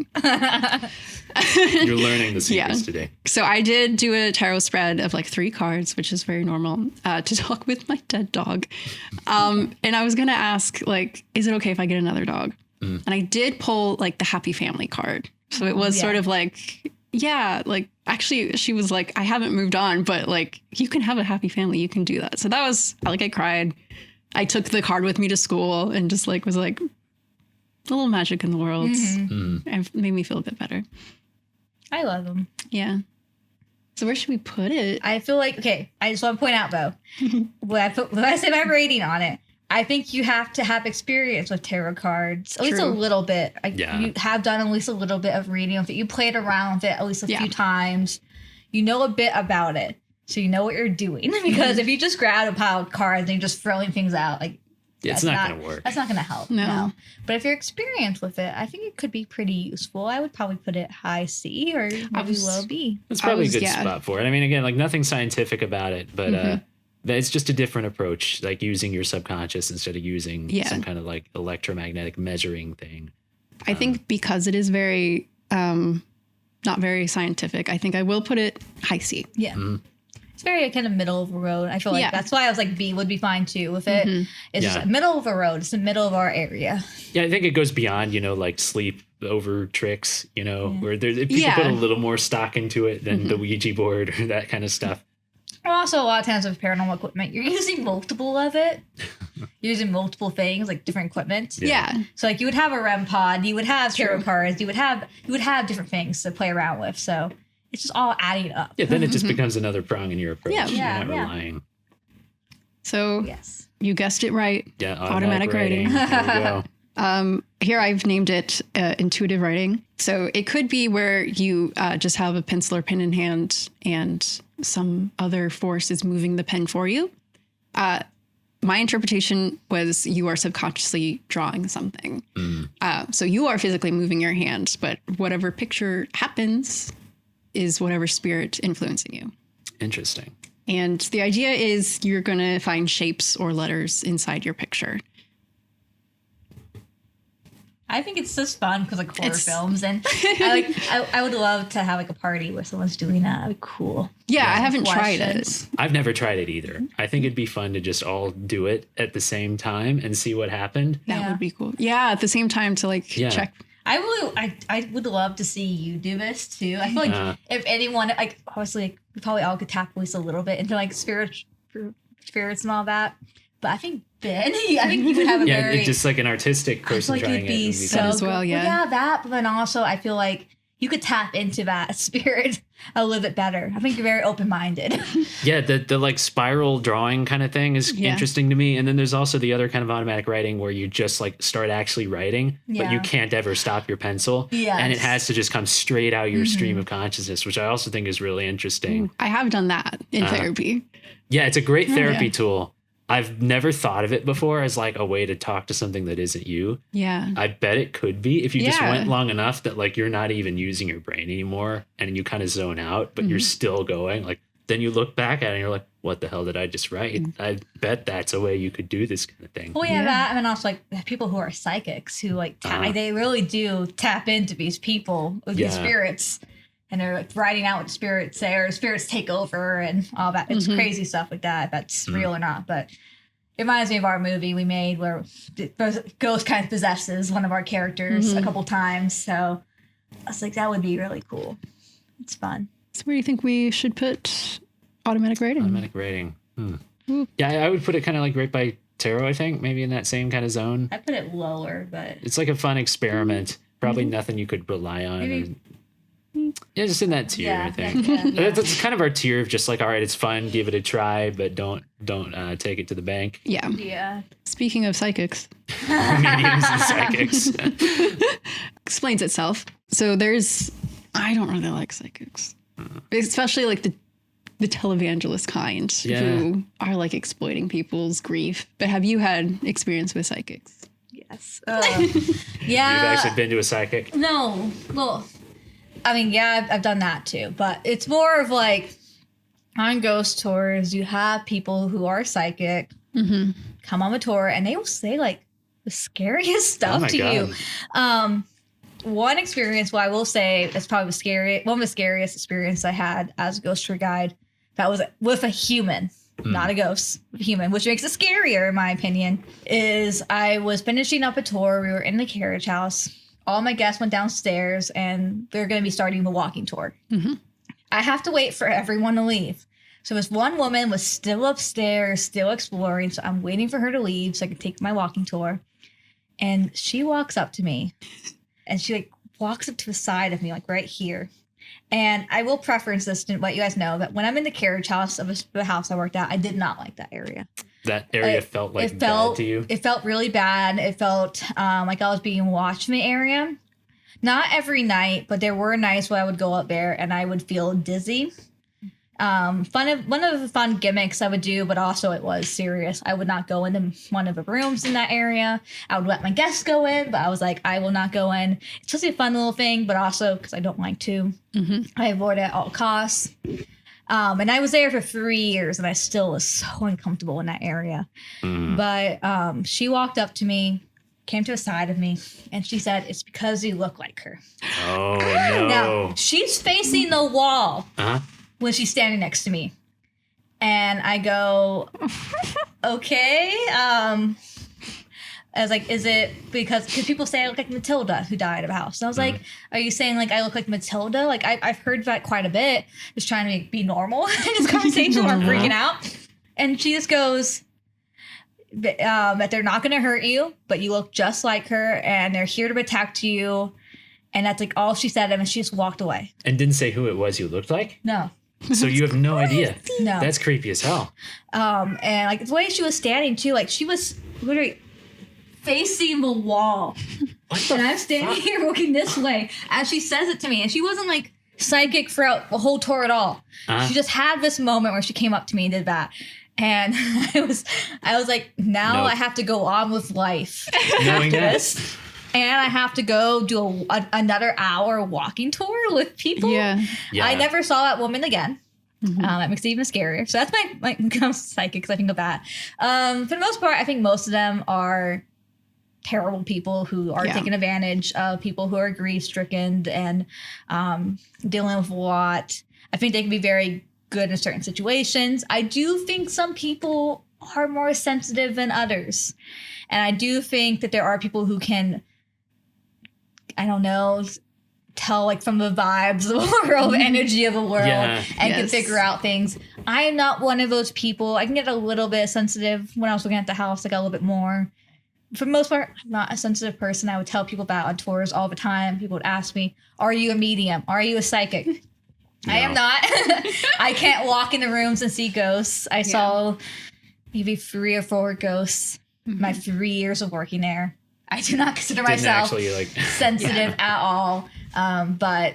You're learning the secrets today. So I did do a tarot spread of like 3 cards, which is very normal, to talk with my dead dog. And I was going to ask, like, is it okay if I get another dog? And I did pull like the happy family card. So it was sort of like, like actually she was like, I haven't moved on, but like you can have a happy family. You can do that. So that was like, I cried. I took the card with me to school and just like was like a little magic in the world. It made me feel a bit better. I love them. Yeah. So where should we put it? I feel like, okay, I just want to point out though, when I say my rating on it, I think you have to have experience with tarot cards, at least a little bit. You have done at least a little bit of reading with it. You played around with it at least a few times. You know a bit about it, so you know what you're doing. Because if you just grab a pile of cards and you're just throwing things out, like it's not going to work. That's not going to help. No. But if you're experienced with it, I think it could be pretty useful. I would probably put it high C or maybe low B. It's probably a good spot for it. I mean, again, like nothing scientific about it, but it's just a different approach, like using your subconscious instead of using some kind of like electromagnetic measuring thing. I think because it is very, not very scientific, I think I will put it high C. Yeah. It's very kind of middle of the road. I feel like that's why I was like B would be fine too with it. It's just middle of the road. It's the middle of our area. Yeah, I think it goes beyond, like sleep over tricks, where people put a little more stock into it than the Ouija board or that kind of stuff. Also, a lot of times with paranormal equipment, you're using multiple of it. You're using multiple things, like different equipment. Yeah. So like you would have a REM pod, you would have tarot cards, you would have different things to play around with. So it's just all adding up. Yeah, then it just becomes another prong in your approach. Yeah. You're not relying. So you guessed it right. Yeah, automatic writing. There we go. Here I've named it intuitive writing. So it could be where you just have a pencil or pen in hand and some other force is moving the pen for you. My interpretation was you are subconsciously drawing something. So you are physically moving your hand, but whatever picture happens is whatever spirit influencing you. Interesting. And the idea is you're going to find shapes or letters inside your picture. I think it's just fun because like horror films, and I would love to have like a party where someone's doing that. That'd be cool. Yeah, I haven't tried it. I've never tried it either. I think it'd be fun to just all do it at the same time and see what happened. That would be cool. Yeah, at the same time to check. I would love to see you do this too. I feel like if anyone, like obviously like, we probably all could tap at least a little bit into like spirits and all that. But I think Ben, I think you would have a very... just like an artistic person trying it. Be so as well, yeah, that. But then also I feel like you could tap into that spirit a little bit better. I think you're very open-minded. Yeah, the like spiral drawing kind of thing is interesting to me. And then there's also the other kind of automatic writing where you just like start actually writing, but you can't ever stop your pencil. Yes. And it has to just come straight out your stream of consciousness, which I also think is really interesting. I have done that in therapy. Yeah, it's a great therapy tool. I've never thought of it before as like a way to talk to something that isn't you. Yeah. I bet it could be if you just went long enough that like you're not even using your brain anymore and you kind of zone out, but you're still going. Like then you look back at it and you're like, what the hell did I just write? I bet that's a way you could do this kind of thing. Well, that, and then also like people who are psychics who like they really do tap into these people with these spirits. And they're like writing out what spirits say, or spirits take over and all that. It's crazy stuff like that, if that's real or not. But it reminds me of our movie we made where the ghost kind of possesses one of our characters a couple times. So I was like, that would be really cool. It's fun. So where do you think we should put automatic writing? Automatic writing. Yeah, I would put it kind of like right by tarot, I think. Maybe in that same kind of zone. I put it lower, but... It's like a fun experiment. Probably nothing you could rely on. Maybe... Yeah, just in that tier, I think. That's kind of our tier of just like, all right, it's fun, give it a try, but don't take it to the bank. Yeah. Speaking of psychics, mediums and psychics, explains itself. So I don't really like psychics, especially like the televangelist kind who are like exploiting people's grief. But have you had experience with psychics? Yes. You've actually been to a psychic? No. Well. I mean, I've done that too, but it's more of like on ghost tours, you have people who are psychic come on a tour and they will say like the scariest stuff to you. One experience, I will say it's probably one of the scariest experiences I had as a ghost tour guide, that was with a human. not a ghost, a human, which makes it scarier in my opinion, is I was finishing up a tour. We were in the carriage house. All my guests went downstairs and they're going to be starting the walking tour. Mm-hmm. I have to wait for everyone to leave. So this one woman was still upstairs, still exploring. So I'm waiting for her to leave so I can take my walking tour. And she walks up to me and she like walks up to the side of me, like right here. And I will preference this to let you guys know that when I'm in the carriage house of the house I worked at, I did not like that area. That area felt like bad to you? It felt really bad. It felt like I was being watched in the area. Not every night, but there were nights where I would go up there and I would feel dizzy. One of the fun gimmicks I would do, but also it was serious. I would not go into one of the rooms in that area. I would let my guests go in, but I was like, I will not go in. It's just a fun little thing, but also because I don't like to. Mm-hmm. I avoid it at all costs. And I was there for 3 years and I still was so uncomfortable in that area. Mm. But she walked up to me, came to the side of me, and she said, "It's because you look like her." Oh, no. Now, she's facing the wall. Uh-huh. When she's standing next to me. And I go, okay. I was like, is it because people say I look like Matilda who died of a house. And I was like, are you saying like I look like Matilda? Like I've heard that quite a bit. Just trying to be normal in this conversation. I'm freaking out. And she just goes, that they're not going to hurt you, but you look just like her and they're here to protect you. And that's like all she said. And she just walked away. And didn't say who it was you looked like? No. So you have no idea. No. That's creepy as hell. And like the way she was standing too, like she was literally facing the wall. And I'm standing here looking this way as she says it to me. And she wasn't like psychic throughout the whole tour at all. She just had this moment where she came up to me and did that. And I was like, now I have to go on with life after this. And I have to go do another hour walking tour with people. Yeah. I never saw that woman again. Mm-hmm. That makes it even scarier. So that's my psychic because I think of that. For the most part, I think most of them are terrible people who are taking advantage of people who are grief-stricken and dealing with a lot. I think they can be very good in certain situations. I do think some people are more sensitive than others. And I do think that there are people who can, I don't know, tell like from the vibes of the world, energy of the world, and can figure out things. I am not one of those people. I can get a little bit sensitive when I was looking at the house. I got a little bit more. For the most part, I'm not a sensitive person. I would tell people that on tours all the time. People would ask me, are you a medium? Are you a psychic? No. I am not. I can't walk into rooms and see ghosts. I saw maybe 3 or 4 ghosts my 3 years of working there. I do not consider myself sensitive at all. But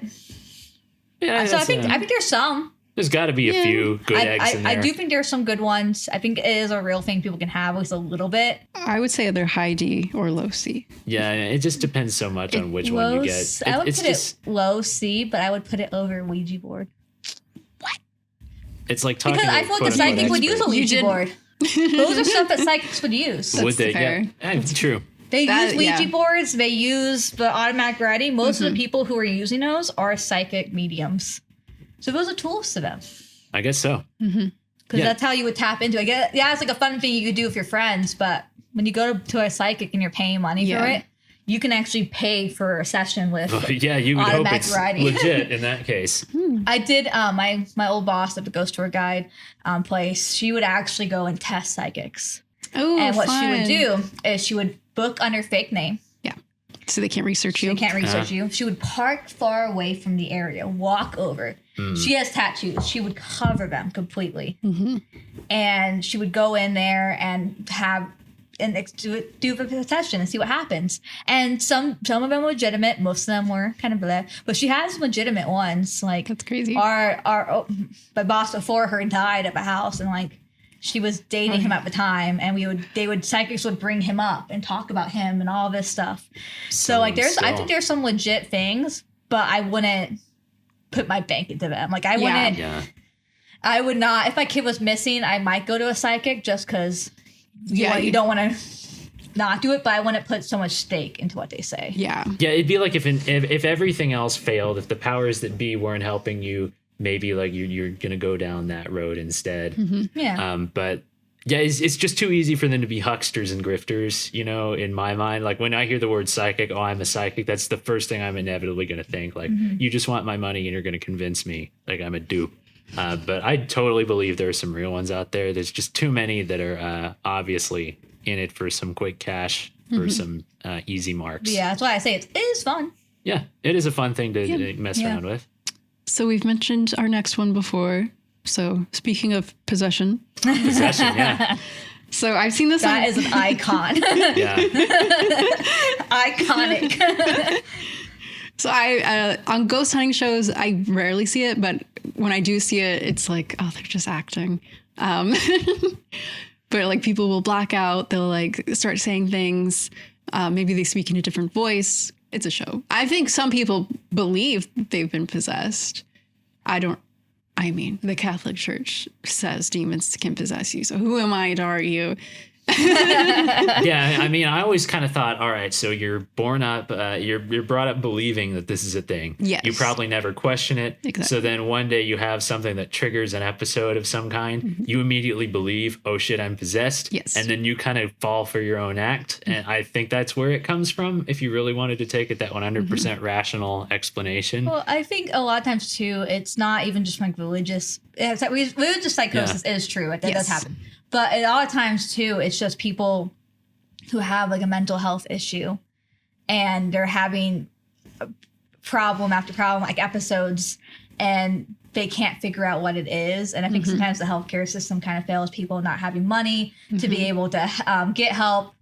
so I think there's some. There's got to be a few good eggs in there. I do think there's some good ones. I think it is a real thing people can have, at least a little bit. I would say either high D or low C. Yeah, it just depends so much on which one you get. I would put it low C, but I would put it over Ouija board. What? It's like talking because I feel like a psychic would use a Ouija board. Those are stuff that psychics would use. Would they? Yeah, it's true. They use Ouija boards. They use the automatic writing. Most of the people who are using those are psychic mediums. So those are tools to them. I guess so. Because that's how you would tap into it. It's like a fun thing you could do with your friends. But when you go to a psychic and you're paying money for it, you can actually pay for a session with you would hope it's writing. Legit in that case. I did, my old boss at the Ghost Tour Guide place, she would actually go and test psychics. Oh, and what she would do is she would book under fake name. Yeah. So they can't research you. They can't research you. She would park far away from the area, walk over. She has tattoos. She would cover them completely. Mm-hmm. And she would go in there and do the session and see what happens. And some of them were legitimate. Most of them were kind of bleh. But she has legitimate ones. Like, that's crazy. My boss before her died at the house, and like she was dating him at the time, and psychics would bring him up and talk about him and all this stuff. So like I think there's some legit things, but I wouldn't put my bank into them. Like I wouldn't. Yeah. I would not. If my kid was missing, I might go to a psychic just because. You don't want to not do it, but I wouldn't put so much stake into what they say. Yeah. Yeah, it'd be like if everything else failed, if the powers that be weren't helping you, maybe like you're gonna go down that road instead. Yeah. But yeah, it's just too easy for them to be hucksters and grifters, you know, in my mind. Like when I hear the word psychic, oh, I'm a psychic, that's the first thing I'm inevitably going to think. Like, you just want my money and you're going to convince me like I'm a dupe. But I totally believe there are some real ones out there. There's just too many that are obviously in it for some quick cash, for some easy marks. Yeah, that's why I say it is fun. Yeah, it is a fun thing to mess around with. So we've mentioned our next one before. So speaking of possession. Yeah. So I've seen this. That is an icon. Yeah. Iconic. So I on ghost hunting shows, I rarely see it, but when I do see it, it's like, oh, they're just acting. But like people will black out. They'll like start saying things. Maybe they speak in a different voice. It's a show. I think some people believe they've been possessed. I mean, the Catholic Church says demons can possess you. So who am I to argue? Yeah, I mean, I always kind of thought, all right, so you're born up, you're brought up believing that this is a thing. Yes. You probably never question it. Exactly. So then one day you have something that triggers an episode of some kind. You immediately believe, oh shit, I'm possessed. Yes. And then you kind of fall for your own act. And I think that's where it comes from. If you really wanted to take it that 100% rational explanation. Well, I think a lot of times too, it's not even just like religious. It's like religious psychosis is true. That does happen. But a lot of times too, it's just people who have like a mental health issue and they're having problem after problem, like episodes, and they can't figure out what it is. And I think sometimes the healthcare system kind of fails people not having money to be able to get help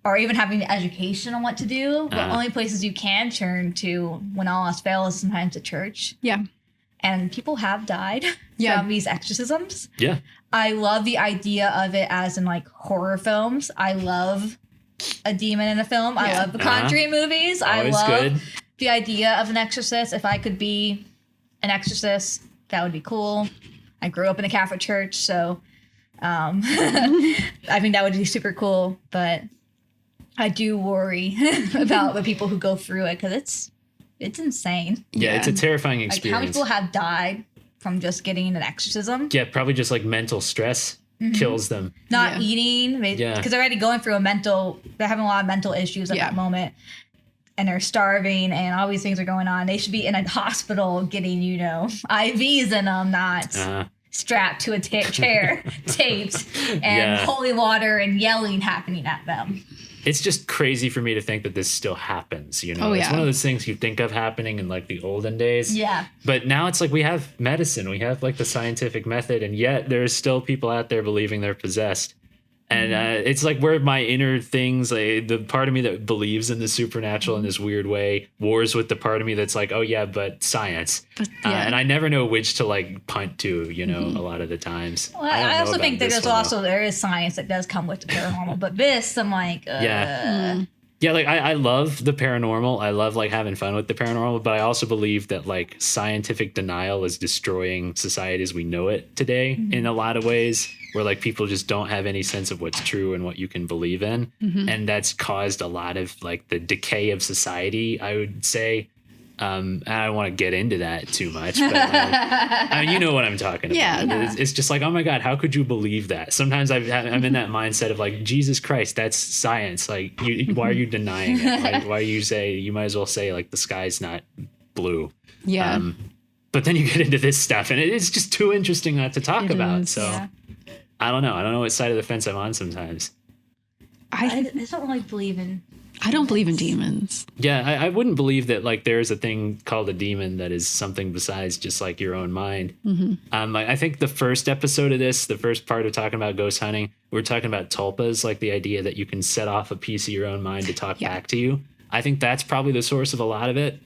or even having the education on what to do. The only places you can turn to when all else fails is sometimes the church. Yeah. And people have died from these exorcisms. Yeah. I love the idea of it as in like horror films. I love a demon in a film. I love the Conjuring movies. Always I love good. the idea of an exorcist. If I could be an exorcist, that would be cool. I grew up in a Catholic church, so I think that would be super cool. But I do worry about the people who go through it because it's insane. Yeah, it's a terrifying Like experience. how many people have died from just getting an exorcism? Yeah, probably just like mental stress kills them. Not eating, because they're already going through they're having a lot of mental issues at that moment. And they're starving and all these things are going on. They should be in a hospital getting, IVs in them, not strapped to a chair, taped, and holy water and yelling happening at them. It's just crazy for me to think that this still happens, It's one of those things you think of happening in like the olden days. Yeah. But now it's like we have medicine, we have like the scientific method, and yet there's still people out there believing they're possessed. And it's like where my inner things, like the part of me that believes in the supernatural in this weird way, wars with the part of me that's like, oh yeah, but science. And I never know which to like punt to, a lot of the times. Well, I also think that there is science that does come with the paranormal, but this, I'm like, Yeah, like I love the paranormal. I love like having fun with the paranormal, but I also believe that like scientific denial is destroying society as we know it today in a lot of ways, where like people just don't have any sense of what's true and what you can believe in. And that's caused a lot of like the decay of society, I would say. I don't want to get into that too much, but I mean, you know what I'm talking about. Yeah. It's just like, oh my God, how could you believe that? Sometimes I'm in that mindset of like, Jesus Christ, that's science. Like, why are you denying it? Why you might as well say like the sky's not blue. Yeah. But then you get into this stuff and it's just too interesting not to talk about. So I don't know. I don't know what side of the fence I'm on sometimes. I don't really believe in. I don't believe in demons. Yeah, I wouldn't believe that like there's a thing called a demon that is something besides just like your own mind. I think the first episode of this, the first part of talking about ghost hunting, we're talking about tulpas, like the idea that you can set off a piece of your own mind to talk back to you. I think that's probably the source of a lot of it.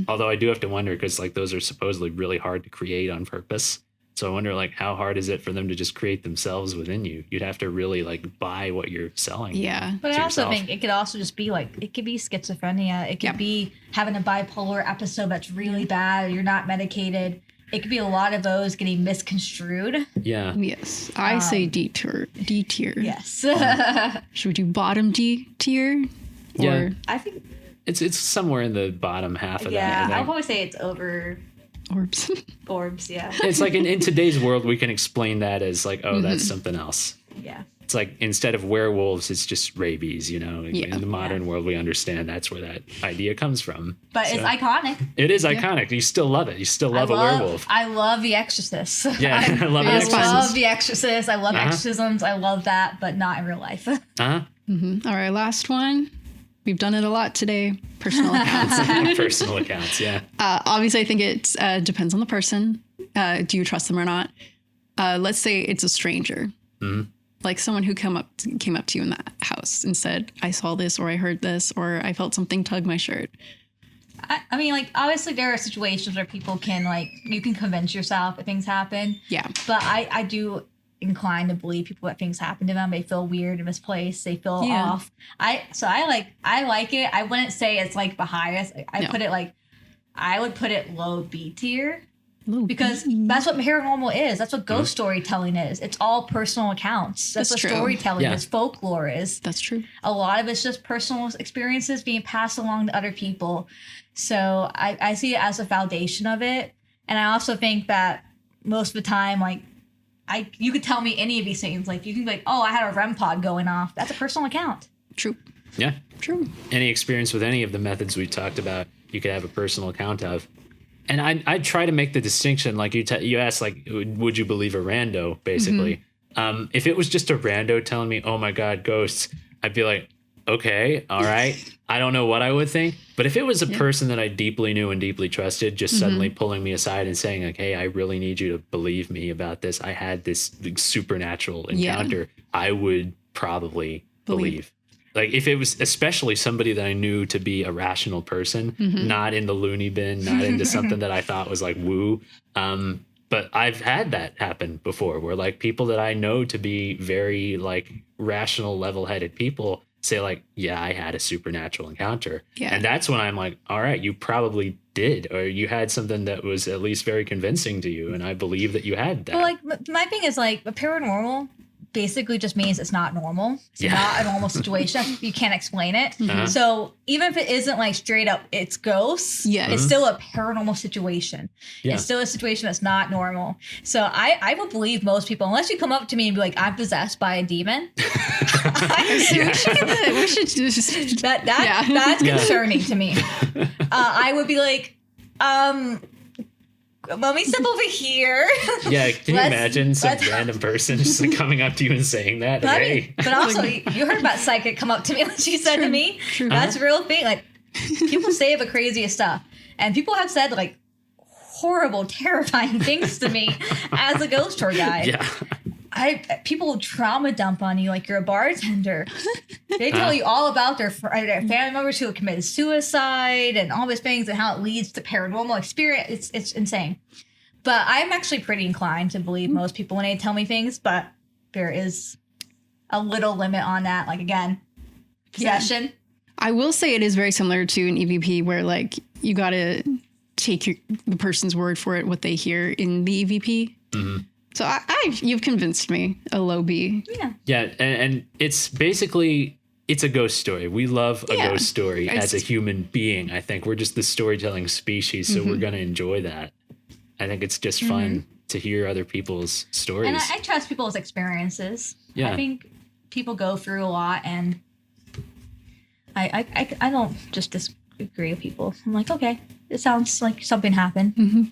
Although I do have to wonder because like those are supposedly really hard to create on purpose. So I wonder, like, how hard is it for them to just create themselves within you? You'd have to really, like, buy what you're selling. Yeah. But I also think it could also just be, like, it could be schizophrenia. It could be having a bipolar episode that's really bad. You're not medicated. It could be a lot of those getting misconstrued. Yeah. Yes. I say D tier. Yes. Should we do bottom D tier? Yeah. I think it's somewhere in the bottom half of that. Yeah, I'll probably say it's over Orbs. Orbs, yeah. It's like in today's world, we can explain that as like, oh, that's something else. Yeah. It's like instead of werewolves, it's just rabies, you know. Yeah. In the modern world, we understand that's where that idea comes from. But it's iconic. It is iconic. You still love it. You still love a werewolf. I love The Exorcist. Yeah, I love I The Exorcist. love The Exorcist. I love exorcisms. I love that, but not in real life. Uh-huh. All right, last one. We've done it a lot today. Personal accounts. Personal accounts, yeah. Obviously, I think it depends on the person. Do you trust them or not? Let's say it's a stranger. Mm-hmm. Like someone who came up to you in that house and said, I saw this, or I heard this, or I felt something tug my shirt. I mean, like, obviously there are situations where people can, like, you can convince yourself that things happen. Yeah. But I do incline to believe people that things happen to them. They feel weird and misplaced. They feel off. I like it. I wouldn't say it's like the highest. I would put it low B tier. Because that's what paranormal is. That's what ghost storytelling is. It's all personal accounts. That's what true. storytelling is. Folklore is. That's true. A lot of it's just personal experiences being passed along to other people. So I see it as a foundation of it. And I also think that most of the time, like, you could tell me any of these things. Like, you can be like, oh, I had a REM pod going off. That's a personal account. True. Yeah. True. Any experience with any of the methods we talked about, you could have a personal account of. And I try to make the distinction, like you asked, like, would you believe a rando, basically? Mm-hmm. If it was just a rando telling me, oh, my God, ghosts, I'd be like, okay, all right. I don't know what I would think. But if it was a person that I deeply knew and deeply trusted, just suddenly pulling me aside and saying, like, hey, I really need you to believe me about this. I had this supernatural encounter. I would probably believe. Like, if it was especially somebody that I knew to be a rational person, not in the loony bin, not into something that I thought was like woo. But I've had that happen before where, like, people that I know to be very, like, rational, level-headed people say, like, yeah, I had a supernatural encounter. Yeah. And that's when I'm like, all right, you probably did, or you had something that was at least very convincing to you. And I believe that you had that. Well, like, my thing is, like, a paranormal basically just means it's not normal. It's not a normal situation. You can't explain it. So even if it isn't like straight up, it's ghosts. Yeah, it's still a paranormal situation. Yeah. It's still a situation that's not normal. So I would believe most people, unless you come up to me and be like, I'm possessed by a demon. We should just that's concerning to me. I would be like, let me step over here. Yeah, can you imagine some random person just like coming up to you and saying that? But, hey. But also, you heard about psychic come up to me when she said to me. True. That's a real thing. Like, people say the craziest stuff. And people have said, like, horrible, terrifying things to me as a ghost tour guide. Yeah. People trauma dump on you like you're a bartender. They tell you all about their family members who have committed suicide and all these things and how it leads to paranormal experience. It's insane. But I'm actually pretty inclined to believe most people when they tell me things, but there is a little limit on that. Like, again, possession. Yeah. I will say it is very similar to an EVP where, like, you got to take the person's word for it, what they hear in the EVP. Mm-hmm. So you've convinced me, a low B. Yeah. Yeah, and it's basically, it's a ghost story. We love a ghost story as a human being, I think. We're just the storytelling species, so we're going to enjoy that. I think it's just fun to hear other people's stories. And I trust people's experiences. Yeah. I think people go through a lot, and I don't just disagree with people. I'm like, okay, it sounds like something happened. Mm-hmm.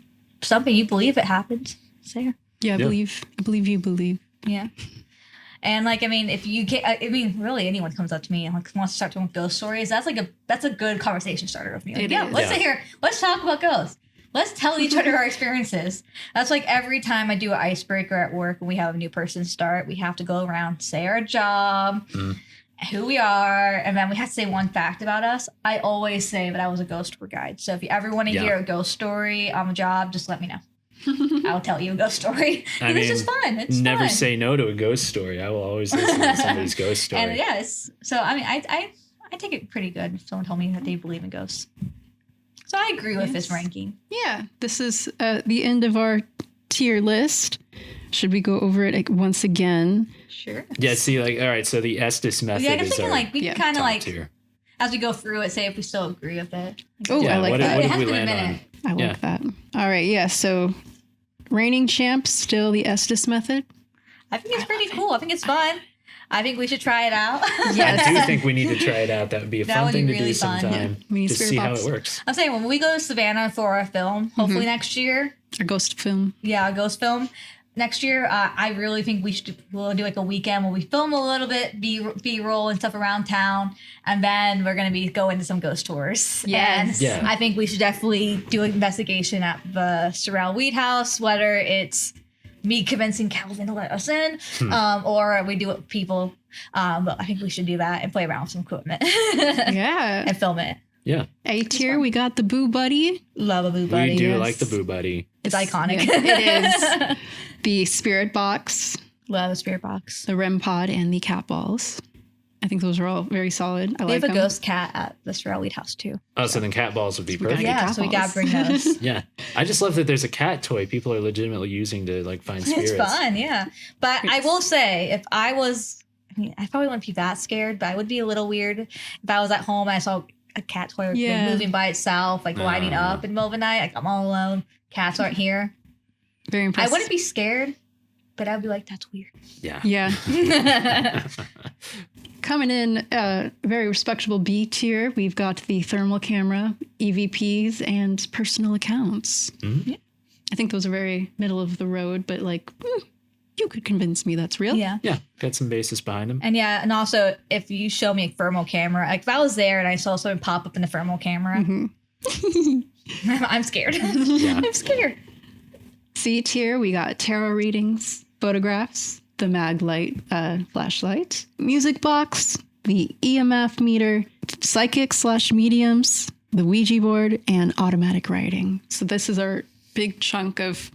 Something you believe it happened. Say. Yeah, I believe you believe. Yeah. And, like, I mean, if you get, really anyone comes up to me and, like, wants to start talking ghost stories, that's a good conversation starter with me. Like, let's sit here. Let's talk about ghosts. Let's tell each other our experiences. That's like every time I do an icebreaker at work and we have a new person start, we have to go around, say our job, who we are, and then we have to say one fact about us. I always say that I was a ghost tour guide. So if you ever want to hear a ghost story on the job, just let me know. I'll tell you a ghost story. It's just fun. It's never fun. say no to a ghost story. I will always listen to somebody's ghost story. And I take it pretty good if someone told me that they believe in ghosts. So I agree with this ranking. Yeah, this is the end of our tier list. Should we go over it once again? Sure. Yeah. See, like, all right. So the Estes method. Yeah, I was thinking, like, we kind of like. Tier. as we go through it, say if we still agree with it. Oh, I like that. What It did has we been a land minute. on? I like that. All right, yeah. So, reigning champs still the Estes method. I think it's pretty cool. I think it's fun. I think we should try it out. Yes. I do think we need to try it out. That would be a That fun would be thing to really do fun. sometime. Yeah. We need To spirit see box. how it works. I'm saying when we go to Savannah for our film, hopefully next year, A ghost film. yeah, a ghost film. Next year, I really think we'll do like a weekend where we film a little bit, B-roll and stuff around town, and then we're gonna go into some ghost tours. Yes. And Yeah. I think we should definitely do an investigation at the Sorrel Weed House, whether it's me convincing Calvin to let us in, or we do it with people. But I think we should do that and play around with some equipment Yeah. and film it. Yeah. A tier, we got the Boo Buddy. Love a Boo Buddy. We do yes. like the Boo Buddy. It's iconic. Yeah, it is. The Spirit Box, Love a spirit box. the REM Pod, and the Cat Balls. I think those are all very solid. I We like have a them. ghost cat at the Sorrel Weed House too. Oh, so then cat balls would be We gotta perfect. get Yeah, cat so we gotta balls. bring those. Yeah. I just love that there's a cat toy people are legitimately using to like find spirits. It's fun, yeah. But I will say, if I probably wouldn't be that scared, but I would be a little weird if I was at home and I saw a cat toy Yeah. moving by itself, like lighting up in the middle of the night. Like I'm all alone. Cats aren't here. Very I impressive. wouldn't be scared, but I'd be like, that's weird. Yeah. Yeah. Coming in very respectable B tier, we've got the thermal camera, EVPs, and personal accounts. Mhm. I think those are very middle of the road, but like, you could convince me that's real. Yeah. Yeah. Got some basis behind them. And yeah, and also if you show me a thermal camera, like if I was there and I saw something pop up in the thermal camera, I'm scared. Yeah. I'm scared. C tier, we got tarot readings, photographs, the mag light flashlight, music box, the EMF meter, psychic/mediums, the Ouija board, and automatic writing. So this is our big chunk of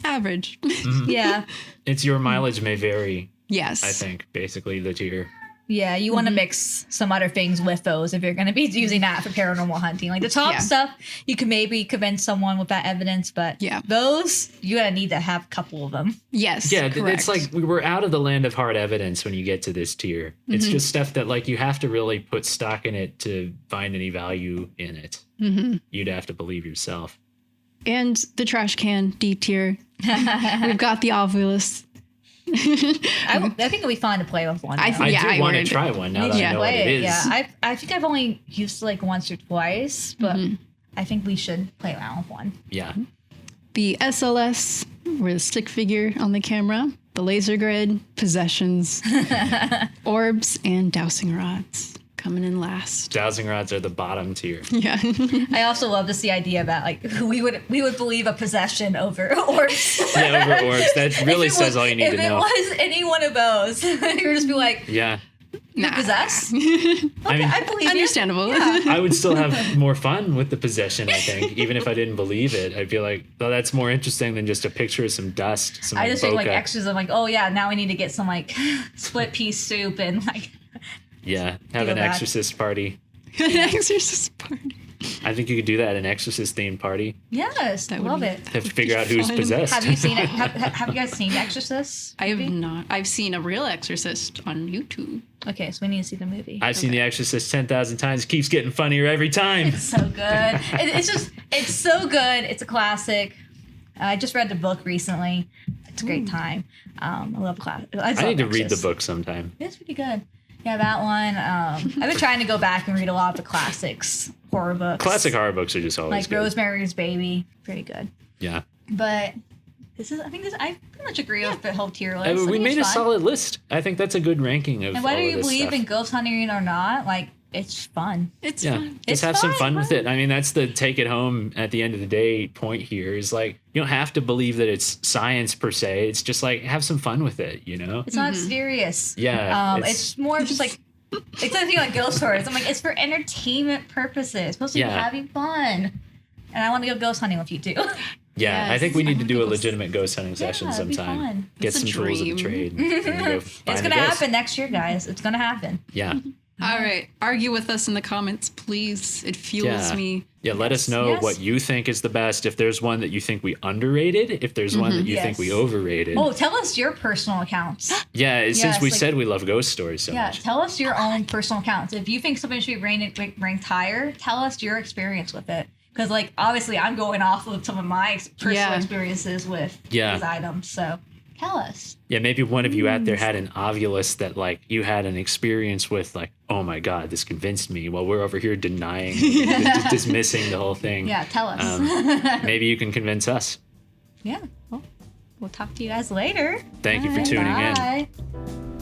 average. Yeah. It's your mileage may vary, Yes. I think, basically the tier. Yeah, you want to mix some other things with those if you're going to be using that for paranormal hunting. Like the top Yeah. stuff, you can maybe convince someone with that evidence, but Yeah. those, you're going to need to have a couple of them. Yes. Yeah, correct. it's like we're out of the land of hard evidence when you get to this tier. It's just stuff that like you have to really put stock in it to find any value in it. You'd have to believe yourself. And the trash can, D tier. We've got the Ovilus. I think it'll be fun to play with one. I though. think- I Yeah, do I want to would. try one now We that should I know what play it is. Yeah, I think I've only used it like once or twice, but I think we should play around with one. Yeah. The SLS, with a stick figure on the camera, the laser grid, possessions, orbs, and dowsing rods. Coming in last. Dowsing rods are the bottom tier. Yeah. I also love this the idea that like we would believe a possession over orbs. Yeah, over orbs. That really If it says was- all you need to know. If it was any one of those, you would just be like, Yeah. you're possessed? I mean, I believe Understandable. You. I would still have more fun with the possession, I think. Even if I didn't believe it, I'd be like, oh, that's more interesting than just a picture of some dust. Some I just think like bokeh. extras. I'm like, oh yeah, now we need to get some like split piece soup and like. Yeah, have Go an back. exorcist party. Exorcist party. I think you could do that, an exorcist themed party. Yes, I would love be- it. Have to figure out who's fun. possessed. Have you seen it? Have you guys seen Exorcist? I have not. I've seen a real exorcist on YouTube. Okay, so we need to see the movie. I've seen The Exorcist 10,000 times. It keeps getting funnier every time. It's so good. It's so good. It's a classic. I just read the book recently. It's a great time. I love class. I need to read the book sometime. It's pretty good. Yeah, that one. I've been trying to go back and read a lot of the classics, horror books. Classic horror books are just always like good. Rosemary's Baby, pretty good. Yeah. But I pretty much agree with the whole tier list. I I mean, we think made it's a fun. solid list. I think that's a good ranking of And whether all of you this believe stuff. in ghost hunting or not, like it's fun. It's Yeah, fun. just It's have some fun, fun with it. I mean, that's the take it home at the end of the day point here is like, you don't have to believe that it's science per se. It's just like, have some fun with it, you know? It's not serious. Yeah. It's more just like it's like like ghost stories. I'm like, it's for entertainment purposes. It's supposed to be Yeah. having fun. And I want to go ghost hunting with you too. Yeah, I Yes, think we need to do a I want to go legitimate ghost hunting session it'd be sometime. fun. Get It's a some tools of the dream. trade. And go It's find gonna a ghost. happen next year, guys. It's gonna happen. Yeah. All right. Argue with us in the comments, please. It fuels me. Yeah, let us know what you think is the best. If there's one that you think we underrated, if there's one that you think we overrated. Oh, tell us your personal accounts. Since we said we love ghost stories so much. Tell us your own personal accounts. If you think something should be ranked higher, tell us your experience with it. Because, like, obviously I'm going off of some of my personal experiences with these items, so... Tell us. Yeah, maybe one of you out there had an ovulus that, like, you had an experience with, like, oh my God, this convinced me, while we're over here denying, dismissing the whole thing. Yeah, tell us. Maybe you can convince us. Yeah. Well, we'll talk to you guys later. Thank you for tuning in.